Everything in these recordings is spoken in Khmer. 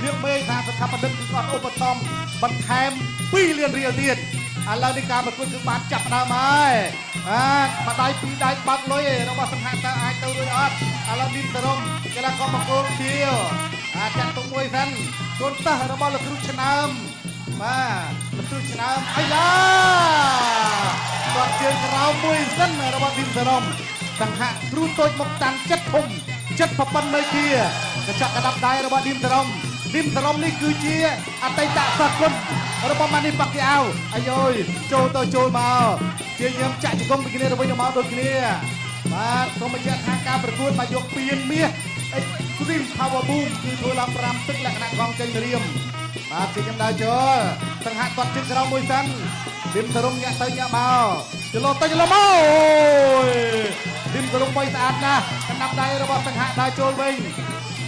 เรียกเมย์ทางสถาปนิกคือก่อนอุปตมบันแทมปีเรียนเรียนเรียนแล้วในการประกวดคือบาดจับดาวไม้มาได้ปีได้บัตรเลยเราบอกสังหารตาอายตัวด้วยอัดแล้วดินตรงเวลาก็มาโกงเที่ยวจัดตรงมวยสันโดนตาเราบอกเราครุชนำมาเราครุชนำไอ้ยาตอนเจอเรามวยสันเราบอกดินตรงสังหารครูตัวมกตันจัดทุ่มจัดปะปันเลยเกียกระจักกระดับได้เราบอกดินตรงนี่คือเชียอัตตาสกุลเราประมาณนี้ปักยาวอายุโจโตโจมาเชียยังจัดจะกงไปกินเราไปจะมาโดนกินมาสมบัติทางการประกวดมายกเปลี่ยนเมียไอ้สุรินทร์พาวบูมคือทัวร์ลำรำตึกแหลกนักกองเจนเรียมมาเชียยังได้เจอสังหารตัดจึงเรามวยสันดิมตรงยะเตยยะมาจะโลตยละมาดิมตรงไปสะอาดนะกันนับได้เราบอกสังหารได้โจลวิ่ง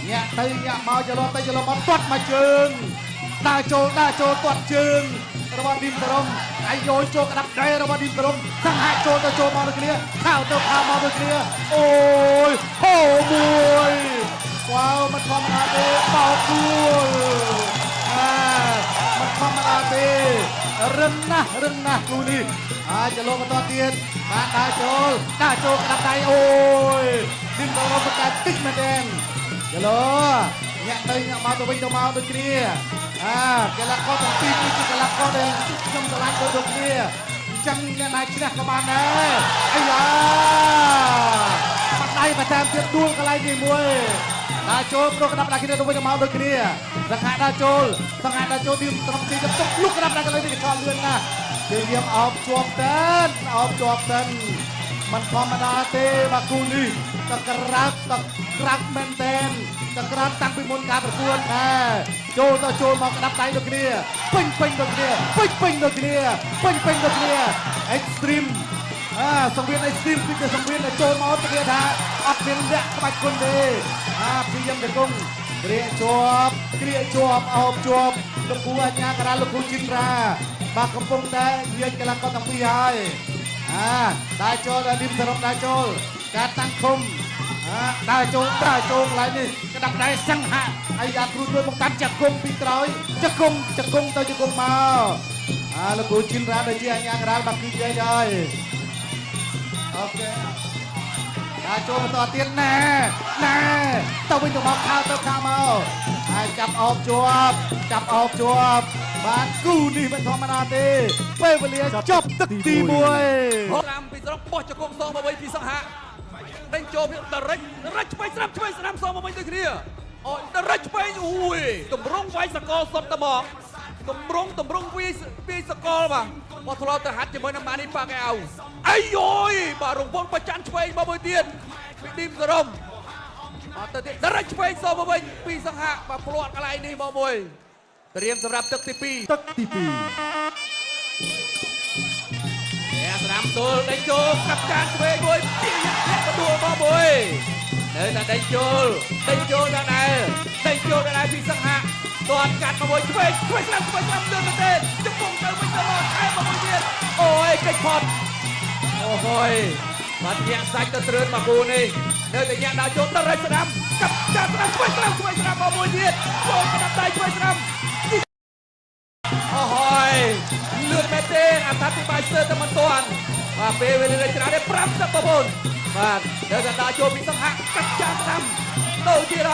เนี่ยเตยเนี่ยมาจะรอเตยจะรอมาตัดมาเชิงได้โจตัดเชิงระบาดดินตรงไอโยโจกระดับได้ระบาดดินตรงสังหารโจตะโจมาตะเกียข้าวเตาข้าวมาตะเกียโอ้ยโอ้มวยว้าวมันทำอะไรเป่าด้วยมันทำอะไรเรื่องนะกูนี่จะลงมาต่อเตียนมาได้โจกระดับได้โอ้ยดินตรงประกาศติ๊กมาแดงจะลเนี่ยเตยเนี่ยมาตัววิ่งตัวมาตัวเกียแกลักก็ต้องปีนี่แกลักก็เดินย่อมตลาดตัวเกียจังเนี่ยนายชนะกบาลนะไอ้ยาปักได้ประจำเทียบดวงอะไรนี่มวยดาโจโปรกระดับได้กินตัววิ่งตัวมาตัวเกียสังหารดาโจดิมตรงตีจะตกลุกกระดับได้กันเลยที่คอเลือนนะเยี่ยมออกจวบเต้นมันธรรมดาเตะมาคูนี่ตะกรักแมนเตนตะกรักตั้งเป็นมนการประกวดโจต่อโจมากระดับไตตัวนี้เป่งตัวนี้เป่งตัวนี้เอ็กซ์ตรีมสังเวียนเอ็กซ์ตรีมคือจะสังเวียนโจมเอาตัวนี้นะอัดเป็นเด็กสบายคนดีพี่ยังเด็กกงเกลียจวบเอาจวบลูกกูอัญญากระดาลูกกูจินราบากกำปงได้เยือนกำลังก็ต้องพี่ให้ได้โจได้ดิมสรมได้โจการตั้งคมได้โจอะไรนี่กระดับได้สังหะไอ้ยาครูตัวมงตันจะกงปีตรอยจะกงตัวจะกงมาแล้วกูจินร้านได้เจียงยางร้านบักกี้ใหญ่โอเคได้โจมาต่อเตียนแน่ต้องวิ่งตัวมาข้าวมาจับออกจวบบ้านกูนี่เป็นธรรมดาเต้เป้เวลียจบตึกตีมวยรำปีสระปอจะกงซองมาไว้ปีสังหะเด้งโจมตะรัชไปสนามซองมาไว้ด้วยគ្នាอ๋อตะรัชไปอุ้ยตุ่มร้องไว้สกอร์สดตะหมอกตุ่มร้องวีสกอร์ป่ะพอทะเลาะทหารจะมาน้ำมันนี่ปากเอาไอ้ย้อยบารงพงประจันช่วยมาบนเตียนปีดิมสรมตะรัชไปซองมาไว้ปีสังหะมาปลอดอะไรนี่มาบวยเตรียมสำหรับตึกตีปีสนามตัวได้โจกับการช่วยบวยที่ยัดแยกประตูมาบวยเดินได้โจด้านไหนพี่สังหะตอนการมาบวยช่วยสนามเดินมาเต้นจะคงเติมไปตลอดไอ้มาบวยเดียนโอ้ยไก่พอดโอ้ยมันยังใส่ตะเตือนมากูนี่เดินแต่ยังดาวโจตะไรสนามกับการช่วยสนามมาบวยเดียนโจกระดับได้ช่วยสนามโอ้ยเลือดแม่เต้นอัฐติบายเสื้อตะมันตวนมาเปเวลเลยชนะได้ปรับสับปะปนมาเดินดาวโจมีสังหะกับจานดำโตที่ไร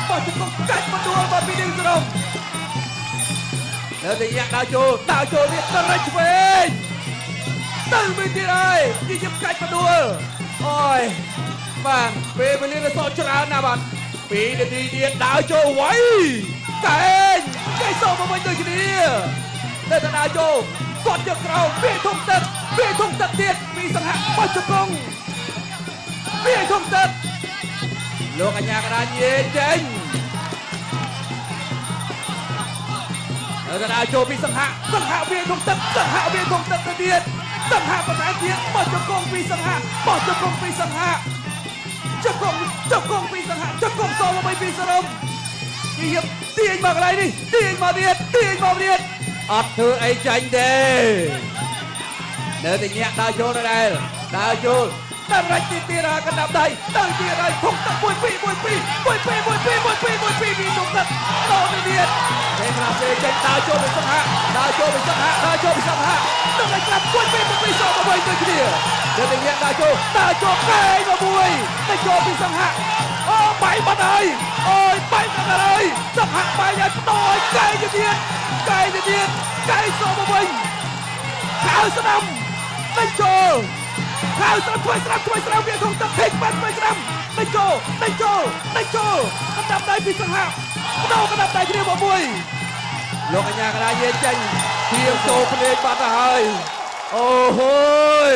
ปอดจุกกัดมาดูมาปีดึงสรมเดินแต่ยังดาวโจเรียกตะไรช่วยตึ้งไปที่ไรยิ่งกัดมาดูโอ้ยมาเปเวลเลยสอนชนะนาบันปีเดียดดาวโจไว้ไก่โซ่มาเป็นตัวชนีเดินดาวโจกดจากเราเบี้ยทุ่งตัดเตียดมีสังหะปัจจุบันเบี้ยทุ่งตัดโลกัญญากระดานเย็นเจงเดินดาวโจมีสังหะเบี้ยทุ่งตัดเตียดสังหะประธานเตียดปัจจุบันมีสังหะจะกงปีสังหะจะกงโซ่มาเป็นปีสรมเยี่ยมตีเองมาอะไรนี่ตีเองมาเรียดอัดเธอไอ้ใจเด้เดินแต่เงี้ยดาวโจได้ดาวโจ តាមរយៈទីរាកណ្ដាប់ដៃទៅទីរាធំទឹក1 2 1 2 1 2 1 2 1 2 1 2ពីទុកទឹកដល់ទៅទៀតពេលណាសេចេញដើរចូលពីសង្ហាដើរចូលពីសង្ហាដើរចូលពីសង្ហាទៅឲ្យក្រាប1 2 1 2 2 3ទៅគ្នាទៅតែញាក់ដើរចូលកែងមកមួយទៅចូលពីសង្ហាអូបាយបាត់ហើយអូយបាយបាត់ហើយសង្ហាបាយឲ្យផ្ដោយកែងទៅទៀតកែងទៅទៀតកែងចូលមកវិញខៅស្ដាំទៅចូលខៅស្ដាំធ្វើស្ដាំវាធំទឹកហិចបាត់ធ្វើស្ដាំទៅចូលកណ្ដាប់ដៃពីសង្ហាបដោកណ្ដាប់ដៃគ្នាមកមួយលោកកញ្ញាកដាយាចេញធៀងចូលភ្នែកបាត់ទៅហើយអូហូយ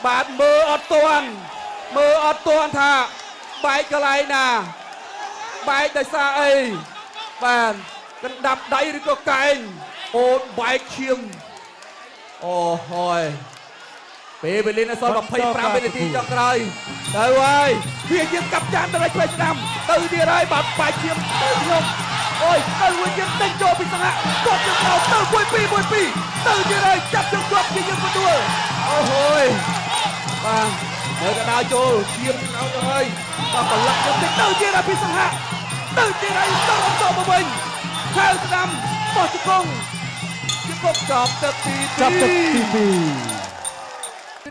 បាទមើលអត់ទាន់ថាបែកកន្លែងណាបែកដោយសារអីបាទកណ្ដាប់ដៃឬក៏កែងអូនបែកឈាមអូហូយពេលវេលានៅសល់25វិនាទីចុងក្រោយទៅហើយវាយើងកាប់ចានទៅឲ្យឆ្វេងស្ដាំទៅទៀតហើយបាទបែកឈាមទៅខ្ញុំអូយទៅវិញយើងដេញចូលពីសង្ហាគាត់យើងទៅ1 2 1 2ទៅទៀតហើយចាប់ជើងគាត់ជាយើងទទួលអូហូយបាទនៅកណ្ដាលចូលឈាមទៅហើយបាទប្រឡឹកយើងទៅទៀតហើយពីសង្ហាទៅទៀតហើយទៅមកវិញខៅស្ដាំបោះជង្គង់ចាប់ទឹកទី2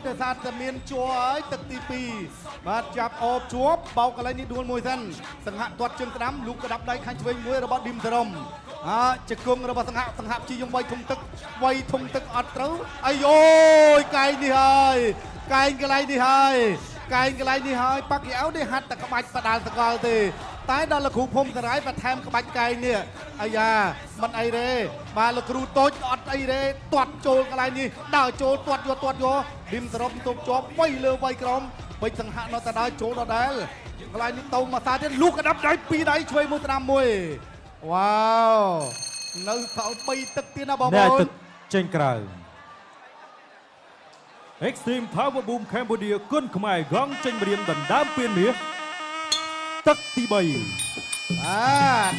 តែសារតែមានជួហើយទឹកទី2បាទចាប់អបជួបបោកកន្លែងនេះដួលមួយសិនសង្ហាទាត់ជើងស្ដាំលូកក្តាប់ដៃខាងឆ្វេងមួយរបស់ឌីមសរ៉ុមជង្គង់របស់សង្ហាព្យាយាមវាយធំទឹកអត់ត្រូវអាយអូយកែងនេះហើយកែងកន្លែងនេះហើយប៉ាក់គីអោនេះហាត់តែក្បាច់បដាលសកលទេតែដល់លោកគ្រូភូមិសរាយបន្ថែមក្បាច់កែងនេះអាយ៉ាមិនអីទេបាទលោកគ្រូតូចអត់អីទេទាត់ចូលកន្លែងនេះដើរចូលទាត់យកឌីមសរ៉ុមទប់ជាប់វៃលើវៃក្រមបិចសង្ហានៅតែដើរចូលដដែលកន្លែងនេះតោមកសាទៀតលូកក្តាប់ដៃ2ដៃឆ្វេងមួយស្ដាំមួយវ៉ាវនៅសល់3ទឹកទៀតណាបងប្អូនទឹកចេញក្រៅ Extreme Power Boom Cambodia គុនខ្មែរកងចេញម្រាមដណ្ដើមពានមាសទឹកទី3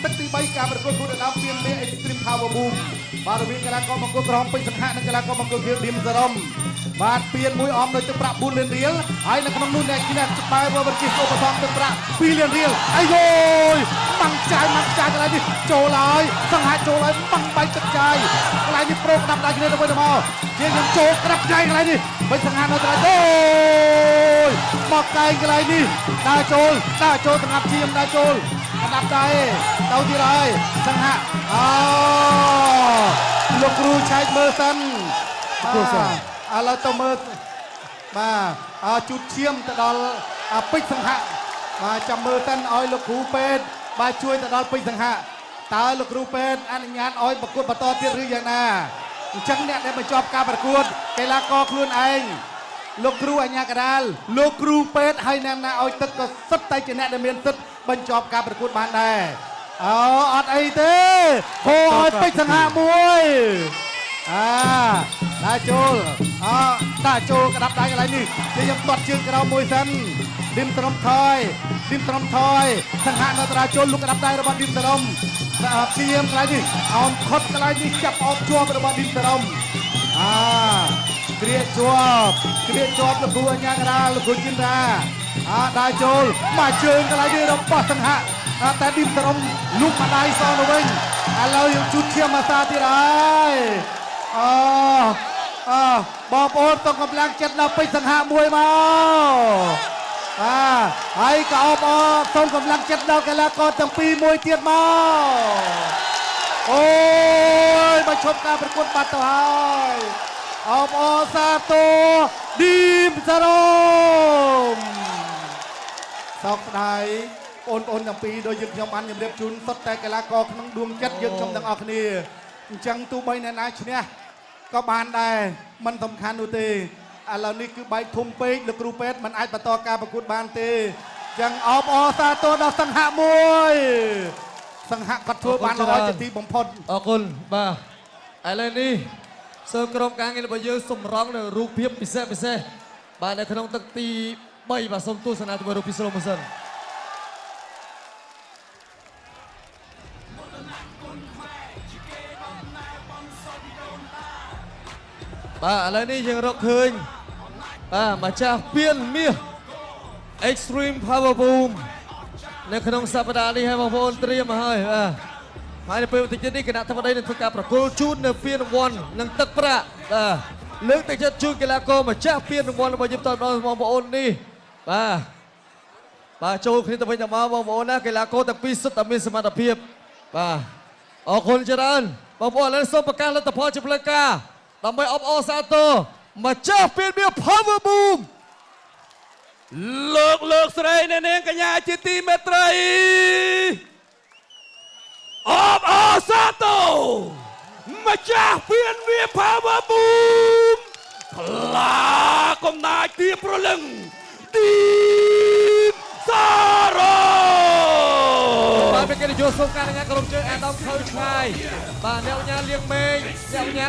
ទឹកទី3ការប្រកួតគូដណ្ដើមពានមាស Extreme Power Boom បាទរវាងកីឡាករបង្គោលក្រហមពេជ្រសង្ហានិងកីឡាករបង្គោលខៀវឌីមសរ៉ុមបាទពានមួយអមដោយទឹកប្រាក់4លានរៀលហើយនៅក្នុងនោះអ្នកគណៈក្បែរវិទ្យាឧបត្ថម្ភទឹកប្រាក់2លានរៀលអាយយបាំងចាយកន្លែងនេះចូលហើយសង្ហាចូលហើយបាំងបែកទឹកចាយកន្លែងនេះប្រូក្តាប់ដៃគ្នាទៅវិញទៅមកជាខ្ញុំចូលក្តាប់ចាយកន្លែងនេះពេជ្រសង្ហានៅត្រង់អូយមកកែងកន្លែងនេះដើរចូលសង្ហាព្យាយាមដើរចូលក្តាប់ដៃទៅទៀតហើយសង្ហាលោកគ្រូឆែកមើលសិនឥឡូវទៅមើលបាទជូតឈាមទៅដល់ពេជ្រសង្ហាបាទចាំមើលសិនឲ្យលោកគ្រូពេទ្យបាទជួយទៅដល់ពេជ្រសង្ហាតើលោកគ្រូពេទ្យអនុញ្ញាតឲ្យប្រកួតបន្តទៀតឬយ៉ាងណាអញ្ចឹងអ្នកដែលបញ្ចប់ការប្រកួតកីឡាករខ្លួនឯងលោកគ្រូអញ្ញាកដាលលោកគ្រូពេទ្យហើយអ្នកណាឲ្យទឹកក៏សិតតែជាអ្នកដែលមានសិទ្ធិបញ្ចប់ការប្រកួតបានដែរអត់អីទេហូឲ្យពេជ្រសង្ហាមួយដាក់ចូលក្តាប់ដៃកន្លែងនេះខ្ញុំទាត់ជើងក្រោមមួយសិនឌីមសរ៉ុមថយសង្ហានៅតារាចូលលុកក្តាប់ដៃរបស់ឌីមសរ៉ុមព្យាយាមកន្លែងនេះអោនខុតកន្លែងនេះចាប់អបជាប់របស់ឌីមសរ៉ុមគ្រាជាប់លោកគ្រូអញ្ញាកដាលលោកគ្រូចិនរាដាក់ចូលមកជើងកន្លែងនេះរបស់សង្ហាតែឌីមសរ៉ុមលុកម្ដាយសងទៅវិញឥឡូវយើងជូតឈាមអាសាទៀតហើយបងប្អូនต้องកម្លាំងចិត្តដល់ពេជ្រសង្ហាមួយមកហើយក៏អបសូមកម្លាំងចិត្តដល់កីឡាករទាំងពីរមួយទៀតមកអូយមកឈប់ការប្រកួតបាត់ទៅហើយអបសាទរឌីមសរ៉ុមសោកស្ដាយបងប្អូនទាំងពីរដោយយើងខ្ញុំបានជម្រាបជូនសុទ្ធតែកីឡាករក្នុងដួងចិត្តយើងខ្ញុំទាំងអស់គ្នាអញ្ចឹងទោះបីអ្នកណាឈ្នះក៏បានដែរមិនសំខាន់នោះទេឥឡូវនេះគឺបែកធំពេកលោកគ្រូពេទ្យមិនអាចបន្តការប្រកួតបានទេអញ្ចឹងអបសាទរដល់សង្ហាមួយសង្ហាគាត់ធ្វើបានល្អជាទីបំផុតអរគុណបាទឥឡូវនេះសូមក្រុមការងាររបស់យើងសម្រង់នៅរូបភាពពិសេសបាទនៅក្នុងទឹកទី3បាទសូមទស្សនាជាមួយរូបភាពស្រូមសិនបាទឥឡូវនេះយើងរកឃើញបាទម្ចាស់ពានមាស Extreme Power Boom នៅក្នុងសប្តាហ៍នេះឲ្យបងប្អូនត្រៀមមកហើយហើយនៅពេលបន្តិចទៀតនេះគណៈធម្មដីនឹងធ្វើការប្រគល់ជូននៅពានរង្វាន់និងទឹកប្រាក់លើកទឹកចិត្តជូនកីឡាករម្ចាស់ពានរង្វាន់របស់យើងតដល់បងប្អូននេះបាទចូលគ្នាទៅវិញទៅមកបងប្អូនណាកីឡាករទាំងពីរសុទ្ធតែមានសមត្ថភាពបាទអរគុណច្រើនបងប្អូនឥឡូវសូមប្រកាសលទ្ធផលជាផ្លូវការដើម្បីអបអរសាទរម្ចាស់ពានមា Power Boom លោកស្រីអ្នកនាងកញ្ញាជាទីមេត្រីអបអរសាទរម្ចាស់ពានមា Power Boom ខ្លាកំណាចទីប្រលឹងទីសារ៉ូ បាទពេលគេនិយាយសូមការងារក្រុមជើងអាដាមខើឆ្ងាយបាទអ្នកអញ្ញាលៀងមេងអ្នកអញ្ញា